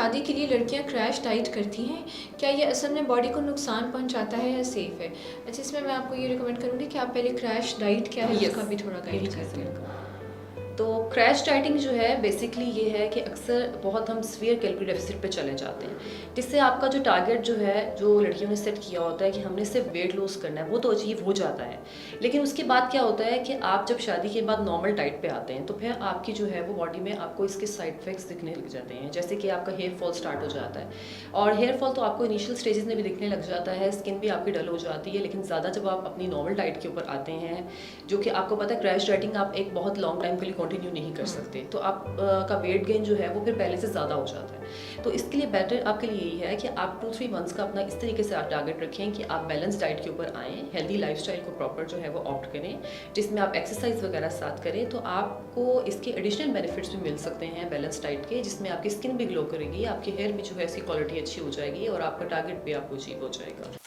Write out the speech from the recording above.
शादी के लिए लड़कियां क्रैश डाइट करती हैं, क्या ये असल में बॉडी को नुकसान पहुंचाता है या सेफ़ है? अच्छा, इसमें मैं आपको ये रिकमेंड करूँगी कि आप पहले क्रैश डाइट क्या है यस, उसका भी थोड़ा यही गाइड चीज़ कर दें। है। तो क्रैश डाइटिंग जो है बेसिकली ये है कि अक्सर बहुत हम सीवियर कैलोरी डेफिसिट पे चले जाते हैं, जिससे आपका जो टारगेट जो है, जो लड़कियों ने सेट किया होता है कि हमने सिर्फ वेट लॉस करना है, वो तो अचीव हो जाता है। लेकिन उसके बाद क्या होता है कि आप जब शादी के बाद नॉर्मल डाइट पे आते हैं तो फिर आपकी जो है वो बॉडी में आपको इसके साइड इफेक्ट्स दिखने लग जाते हैं, जैसे कि आपका हेयर फॉल स्टार्ट हो जाता है। और हेयर फॉल तो आपको इनिशियल स्टेजेस में भी दिखने लग जाता है, स्किन भी आपकी डल हो जाती है। लेकिन ज़्यादा जब आप अपनी नॉर्मल डाइट के ऊपर आते हैं, जो कि आपको पता है क्रैश डाइटिंग आप एक बहुत लॉन्ग टाइम के लिए कंटिन्यू नहीं कर सकते, तो आप का वेट गेन जो है वो फिर पहले से ज़्यादा हो जाता है। तो इसके लिए बेटर आपके लिए यही है कि आप 2-3 मंथ्स का अपना इस तरीके से आप टारगेट रखें कि आप बैलेंस डाइट के ऊपर आएँ, हेल्दी लाइफस्टाइल को प्रॉपर जो है वो ऑप्ट करें, जिसमें आप एक्सरसाइज वगैरह साथ करें, तो आपको इसके एडिशनल बेनिफिट्स भी मिल सकते हैं बैलेंस डाइट के, जिसमें आपकी स्किन भी ग्लो करेगी, आपके हेयर भी जो है इसकी क्वालिटी अच्छी हो जाएगी और आपका टारगेट भी आपको अचीव हो जाएगा।